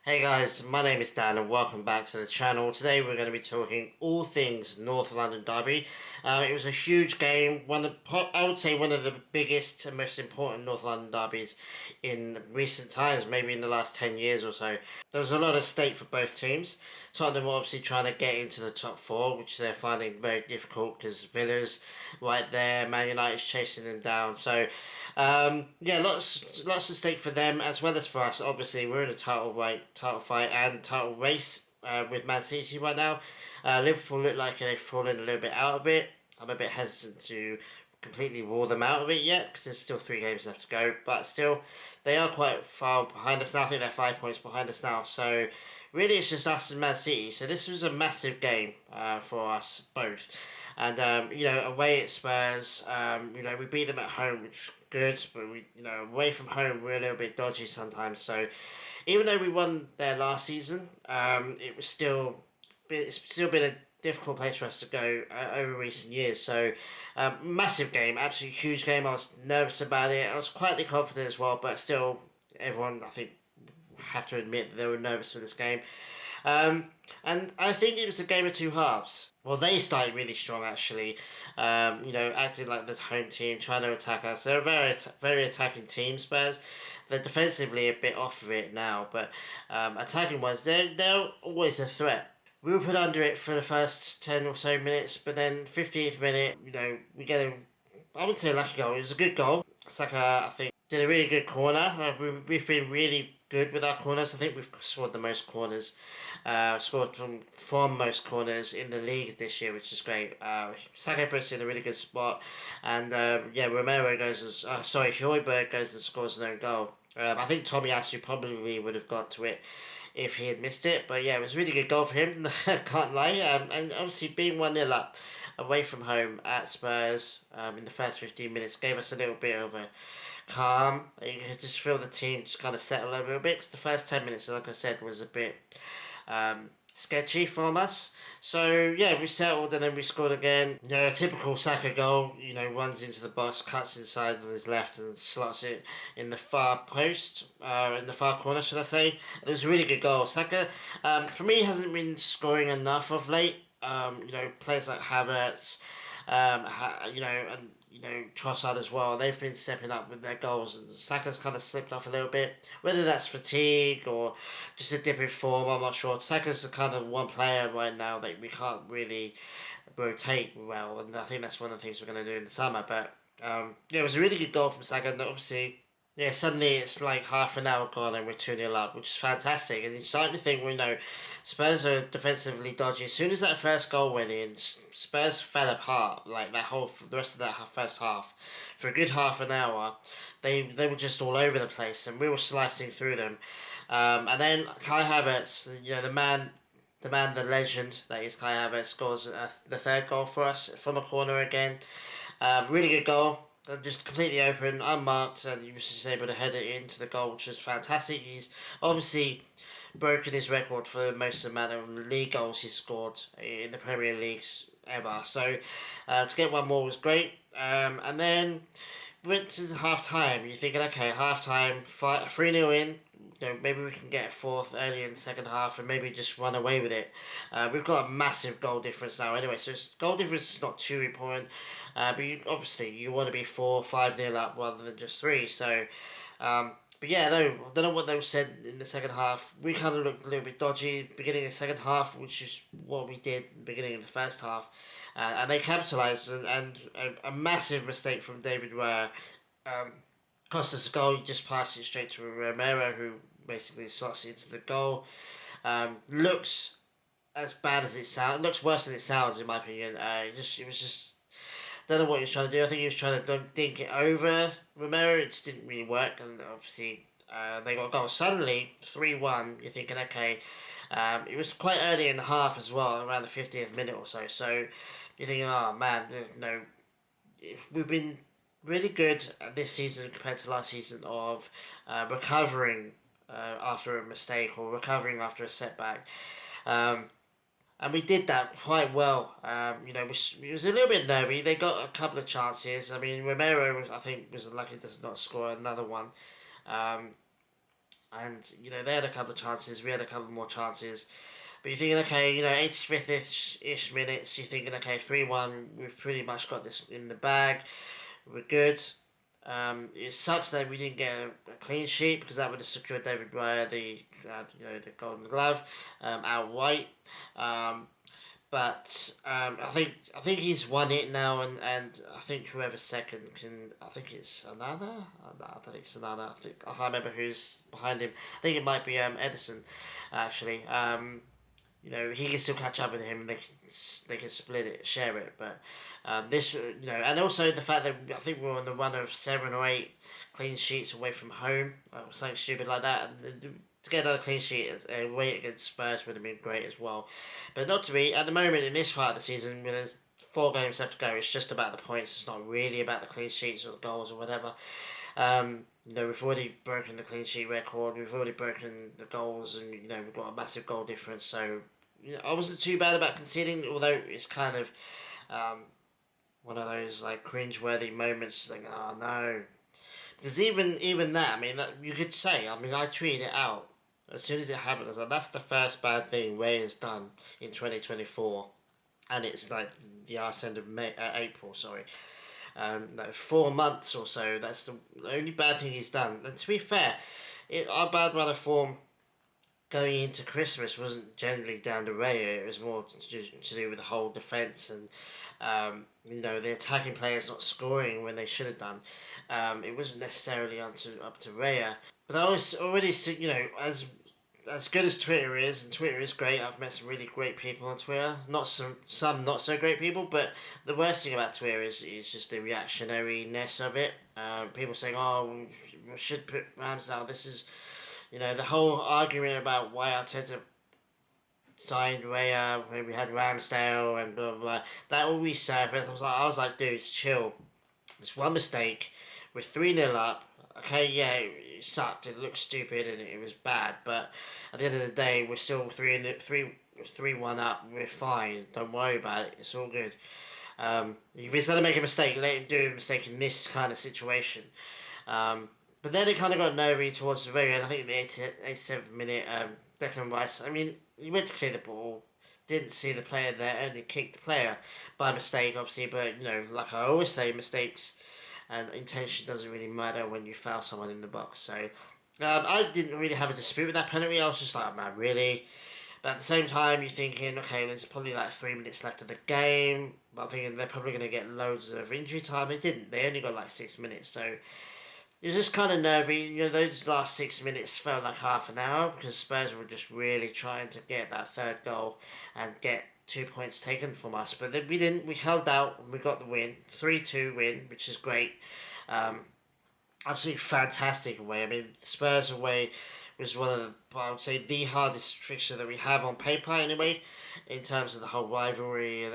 Hey guys, my name is Dan and welcome back to the channel. Today we're going to be talking all things North London Derby. It was a huge game, I would say one of the biggest and most important North London derbies in recent times, maybe in the last 10 years or so. There was a lot at stake for both teams. Tottenham were obviously trying to get into the top four, which they're finding very difficult because Villa's right there, Man United's chasing them down. Yeah, lots at stake for them as well as for us. Obviously, we're in a title fight, and title race with Man City right now. Liverpool look like they've fallen a little bit out of it. I'm a bit hesitant to completely rule them out of it yet because there's still 3 games left to go. But still, they are quite far behind us now. I think they're 5 points behind us now. So really, it's just us and Man City. So this was a massive game for us both. And away at Spurs, we beat them at home, which is good, but away from home, we're a little bit dodgy sometimes. So, even though we won there last season, it's still been a difficult place for us to go over recent years. So, massive game, absolutely huge game. I was nervous about it. I was quietly confident as well, but still, everyone I think have to admit that they were nervous for this game. And I think it was a game of two halves. Well, they started really strong actually. Acting like the home team, trying to attack us. They're a very attacking team, Spurs. They're defensively a bit off of it now, but attacking wise, they're always a threat. We were put under it for the first 10 or so minutes, but then 15th minute, we get I wouldn't say a lucky goal. It was a good goal. Saka, I think, did a really good corner. We've been really good with our corners. I think we've scored the most corners. Scored from most corners in the league this year, which is great. Saka puts in a really good spot, and Romero Højbjerg goes and scores an own goal. I think Tomiyasu probably would have got to it if he had missed it, but yeah, it was a really good goal for him. Can't lie. And obviously being 1-0 up away from home at Spurs in the first 15 minutes gave us a little bit of a calm. You could just feel the team just kind of settle a little bit because the first 10 minutes, like I said, was a bit sketchy from us. So yeah, we settled and then we scored again. A typical Saka goal. Runs into the box, cuts inside on his left and slots it in the far post, in the far corner, should I say? It was a really good goal. Saka, for me, hasn't been scoring enough of late. Players like Havertz, and Trossard as well. They've been stepping up with their goals, and Saka's kind of slipped off a little bit. Whether that's fatigue or just a dip in form, I'm not sure. Saka's the kind of one player right now that we can't really rotate well, and I think that's one of the things we're going to do in the summer. But it was a really good goal from Saka, and obviously. Yeah, suddenly it's like half an hour gone and we're 2-0 up, which is fantastic. And you're starting to think, Spurs are defensively dodgy. As soon as that first goal went in, Spurs fell apart. Like the rest of that first half, for a good half an hour, they were just all over the place, and we were slicing through them. And then Kai Havertz, the legend that is Kai Havertz, scores the third goal for us from a corner again. Really good goal. Just completely open, unmarked, and he was just able to head it into the goal, which was fantastic. He's obviously broken his record for the most amount of league goals he's scored in the Premier Leagues ever. So to get one more was great. And then went to half time. You're thinking, okay, half time, 3-0 in. Maybe we can get a fourth early in the second half and maybe just run away with it. We've got a massive goal difference now anyway, so goal difference is not too important. But obviously you want to be 4-5-0 up rather than just 3. So, but yeah, no, I don't know what they said in the second half. We kind of looked a little bit dodgy beginning of the second half, which is what we did beginning of the first half. And they capitalised, and a massive mistake from David Raya cost us a goal. He just passed it straight to Romero, who basically slots it into the goal. Looks as bad as it sounds. It looks worse than it sounds, in my opinion. It was just don't know what he was trying to do. I think he was trying to dink it over Romero. It just didn't really work, and obviously they got a goal. Suddenly, 3-1, you're thinking, okay. It was quite early in the half as well, around the 50th minute or so. So you're thinking, oh man, we've been really good this season compared to last season of recovering after a mistake or recovering after a setback. And we did that quite well. It was a little bit nervy. They got a couple of chances. I mean, Romero, I think, was lucky to not score another one. And, they had a couple of chances, we had a couple more chances. But you're thinking, okay, 85th-ish minutes, you're thinking, okay, 3-1, we've pretty much got this in the bag, we're good. It sucks that we didn't get a clean sheet because that would have secured David Raya the Golden Glove outright. Um, but I think he's won it now, and I think whoever's second can. I think it's Anana. No, I don't think it's Anana. I can't remember who's behind him. I think it might be Edison, actually. He can still catch up with him. And they can split it, share it. But this, and also the fact that I think we're on the run of 7 or 8 clean sheets away from home, something stupid like that. And to get another clean sheet away against Spurs would have been great as well. But not to be, at the moment in this part of the season, when there's 4 games left to go, it's just about the points. It's not really about the clean sheets or the goals or whatever. We've already broken the clean sheet record. We've already broken the goals, and we've got a massive goal difference. So I wasn't too bad about conceding, although it's kind of one of those like cringe-worthy moments. Like, oh no, because even that, I mean, that you could say. I mean, I tweeted it out as soon as it happened. I was like, that's the first bad thing Ray has done in 2024, and it's like the arse end of April. Sorry. 4 months or so. That's the only bad thing he's done. And to be fair, our bad run of form going into Christmas wasn't generally down to Raya. It was more to do with the whole defence and the attacking players not scoring when they should have done. It wasn't necessarily up to Raya. But I was already, as good as Twitter is, and Twitter is great. I've met some really great people on Twitter. Not some not so great people, but the worst thing about Twitter is just the reactionariness of it. People saying, "Oh, we should put Ramsdale." This is, the whole argument about why Arteta signed Raya when we had Ramsdale and blah blah blah. That all resurfaced. I was like, dude, chill. It's one mistake. We're 3-0 up. Okay, yeah, it sucked. It looked stupid and it was bad. But at the end of the day, we're still 3-1 up. We're fine. Don't worry about it. It's all good. If he's going to make a mistake, let him do a mistake in this kind of situation. But then it kind of got nervy towards the very end. I think in the 87th minute, Declan Rice, I mean, he went to clear the ball, didn't see the player there, and he kicked the player by mistake, obviously. But, like I always say, mistakes and intention doesn't really matter when you foul someone in the box. So I didn't really have a dispute with that penalty. I was just like, man, really? But at the same time, you're thinking, okay, there's probably like 3 minutes left of the game. But I'm thinking they're probably going to get loads of injury time. They didn't. They only got like 6 minutes. So it was just kind of nervy. Those last 6 minutes felt like half an hour because Spurs were just really trying to get that third goal and get 2 points taken from us. But then we didn't. We held out and we got the win. 3-2 win, which is great. Absolutely fantastic away. I mean, Spurs away was one of I would say, the hardest fixture that we have on paper anyway, in terms of the whole rivalry. And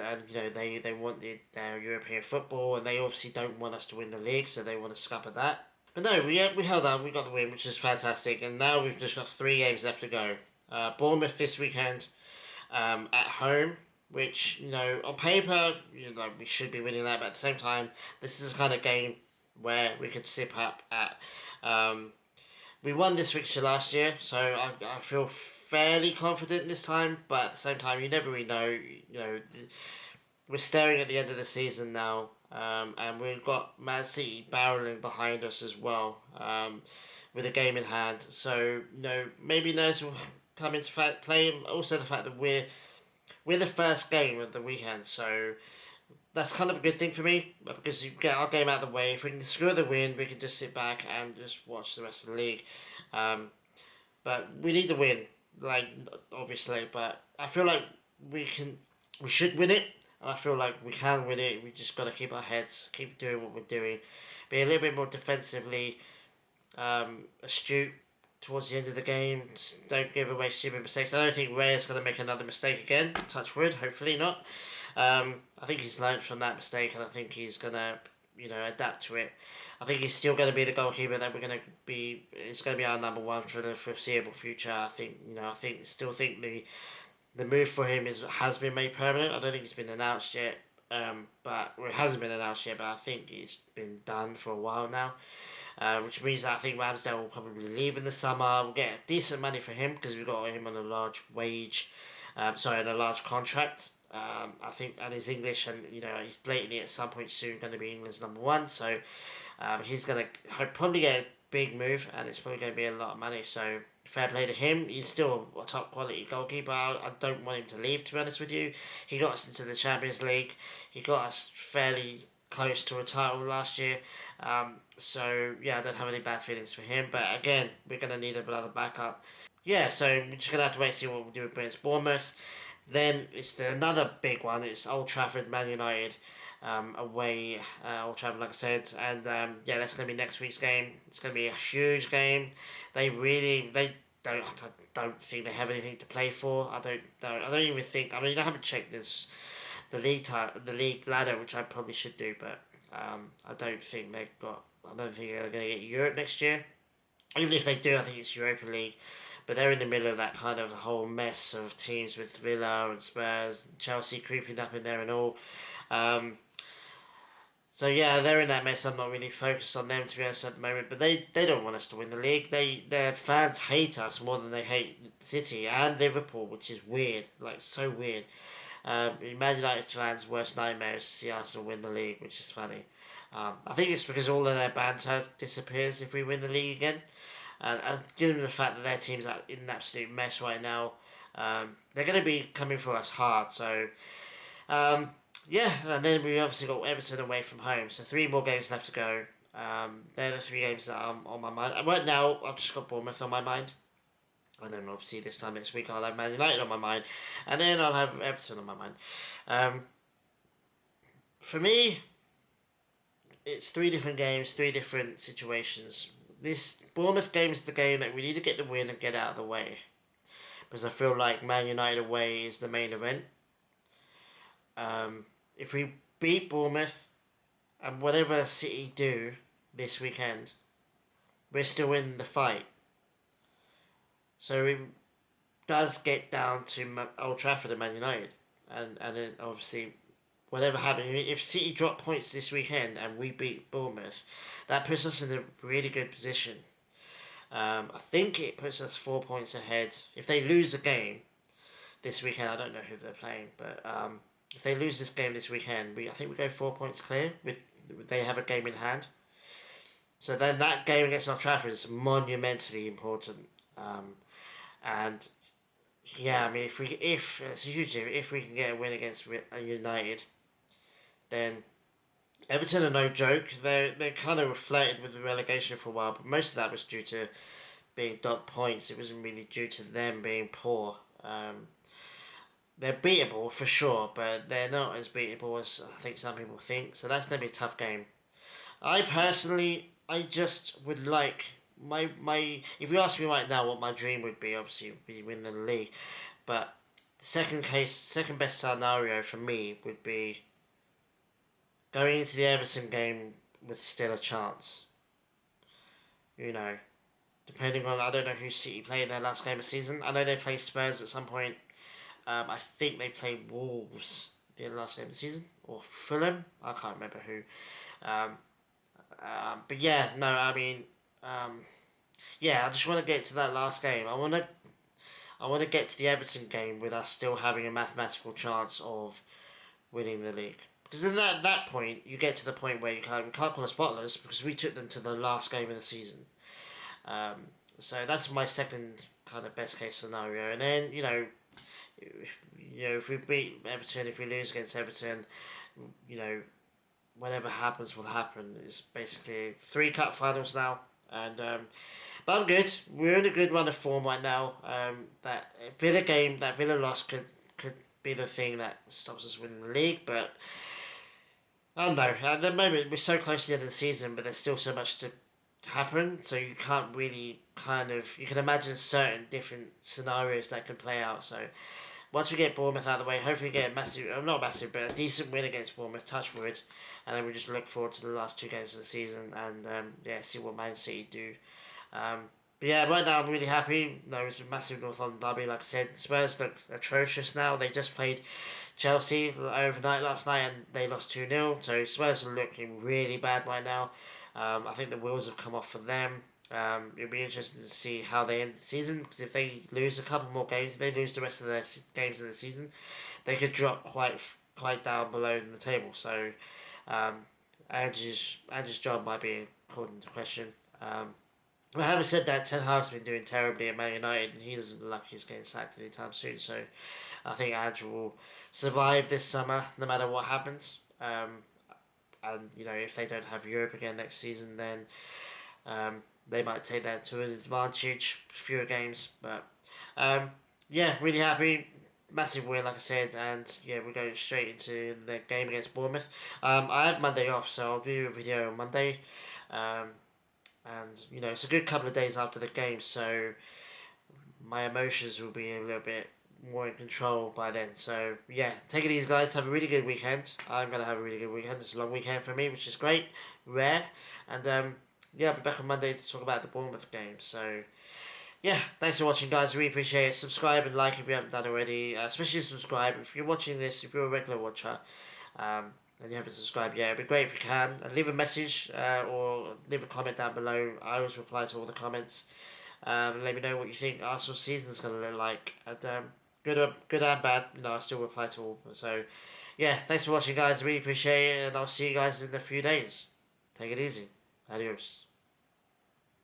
they want their European football, and they obviously don't want us to win the league, so they want to scupper that. But no, we held on, we got the win, which is fantastic, and now we've just got 3 games left to go. Bournemouth this weekend, at home, which, on paper, we should be winning that, but at the same time, this is the kind of game where we could sip up at. We won this fixture last year, so I feel fairly confident this time, but at the same time, you never really know. We're staring at the end of the season now, and we've got Man City barreling behind us as well, with a game in hand. So, maybe nerves will come into play. Also, the fact that we're the first game of the weekend, so that's kind of a good thing for me, because you get our game out of the way. If we can secure the win, we can just sit back and just watch the rest of the league. But we need the win, obviously. But I feel like we should win it. And I feel like we can win it. We just got to keep our heads, keep doing what we're doing, be a little bit more defensively astute towards the end of the game. Just don't give away stupid mistakes. I don't think Ray's going to make another mistake again. Touch wood, hopefully not. I think he's learned from that mistake, and I think he's going to, adapt to it. I think he's still going to be the goalkeeper that we're going to be. It's going to be our number one for the foreseeable future. I think, still think the move for him has been made permanent. I don't think it's been announced yet. It hasn't been announced yet, but I think it's been done for a while now. which means that I think Ramsdale will probably leave in the summer. We'll get decent money for him because we've got him on a large wage, on a large contract. I think, and he's English, and he's blatantly at some point soon going to be England's number one. So he's going to probably get a big move, and it's probably going to be a lot of money. So fair play to him. He's still a top quality goalkeeper. I don't want him to leave, to be honest with you. He got us into the Champions League. He got us fairly close to a title last year. So yeah, I don't have any bad feelings for him. But again, we're going to need another backup. Yeah, so we're just going to have to wait and see what we'll do against Bournemouth. Then it's another big one. It's Old Trafford, Man United, away. Old Trafford, like I said, and that's going to be next week's game. It's going to be a huge game. They don't think they have anything to play for. I don't even think. I mean, I haven't checked the league ladder, which I probably should do, but I don't think they've got. I don't think they're going to get Europe next year. Even if they do, I think it's Europa League. But they're in the middle of that kind of whole mess of teams with Villa and Spurs, and Chelsea creeping up in there and all. So yeah, they're in that mess. I'm not really focused on them, to be honest, at the moment. But they don't want us to win the league. Their fans hate us more than they hate City and Liverpool, which is weird. Like, so weird. Man United fans' worst nightmare is to see Arsenal win the league, which is funny. I think it's because all of their banter disappears if we win the league again. And given the fact that their team's in an absolute mess right now, they're going to be coming for us hard. So, and then we obviously got Everton away from home. So 3 more games left to go. They're the 3 games that are on my mind. And right now, I've just got Bournemouth on my mind. And then obviously this time next week I'll have Man United on my mind. And then I'll have Everton on my mind. For me, it's 3 different games, 3 different situations. This Bournemouth game is the game that we need to get the win and get out of the way. Because I feel like Man United away is the main event. If we beat Bournemouth and whatever City do this weekend, we're still in the fight. So it does get down to Old Trafford and Man United. And then obviously, whatever happens, if City drop points this weekend and we beat Bournemouth, that puts us in a really good position. I think it puts us 4 points ahead. If they lose the game this weekend, I don't know who they're playing, but if they lose this game this weekend, I think we go 4 points clear. They have a game in hand. So then that game against Old Trafford is monumentally important. And yeah, I mean, if it's a huge if we can get a win against United, then Everton are no joke. They kind of flirted with the relegation for a while, but most of that was due to being dot points. It wasn't really due to them being poor. They're beatable for sure, but they're not as beatable as I think some people think. So that's going to be a tough game. I just would like my if you ask me right now what my dream would be, obviously it would be win the league, but the second best scenario for me would be going into the Everton game with still a chance. Depending on, I don't know who City played in their last game of the season. I know they played Spurs at some point. I think they played Wolves in the last game of the season, or Fulham. I can't remember who. But yeah, no, I mean, I just want to get to that last game. I want to get to the Everton game with us still having a mathematical chance of winning the league. Because then at that point, you get to the point where we can't call us spotless because we took them to the last game of the season. So that's my second kind of best case scenario. And then, if we beat Everton, if we lose against Everton, whatever happens will happen. It's basically 3 cup finals now. And but I'm good. We're in a good run of form right now. That Villa loss could be the thing that stops us winning the league, but I don't know. At the moment, we're so close to the end of the season, but there's still so much to happen, so you can't really you can imagine certain different scenarios that could play out. So once we get Bournemouth out of the way, hopefully get not massive, but a decent win against Bournemouth, touch wood, and then we just look forward to the last 2 games of the season and see what Man City do. But yeah, right now I'm really happy. It's a massive North London derby, like I said. Spurs look atrocious now. They just played Chelsea overnight last night and they lost 2-0. So Spurs are looking really bad right now. I think the wheels have come off for them. It'll be interesting to see how they end the season, because if they lose a couple more games, if they lose the rest of their games of the season, they could drop quite down below in the table. So um, Ange's job might be called into question. But having said that, Ten Hag's been doing terribly at Man United, and he doesn't look like he's getting sacked anytime soon. So I think Ange will survive this summer, no matter what happens. And if they don't have Europe again next season, then they might take that to an advantage. Fewer games, but yeah, really happy. Massive win, like I said, and yeah, we're going straight into the game against Bournemouth. I have Monday off, so I'll do a video on Monday. And it's a good couple of days after the game, so my emotions will be a little bit more in control by then. So yeah, take it easy, guys. Have a really good weekend. I'm gonna have a really good weekend. It's a long weekend for me, which is great, rare, and yeah, I'll be back on Monday to talk about the Bournemouth game. So yeah, thanks for watching, guys. Really appreciate it. Subscribe and like if you haven't done already. Especially subscribe if you're watching this. If you're a regular watcher, and you haven't subscribed yet, it'd be great if you can. And leave a message or leave a comment down below. I always reply to all the comments. Let me know what you think Arsenal's season's going to look like. And good and bad, I still reply to all. So, yeah, thanks for watching, guys. Really appreciate it. And I'll see you guys in a few days. Take it easy. Adios.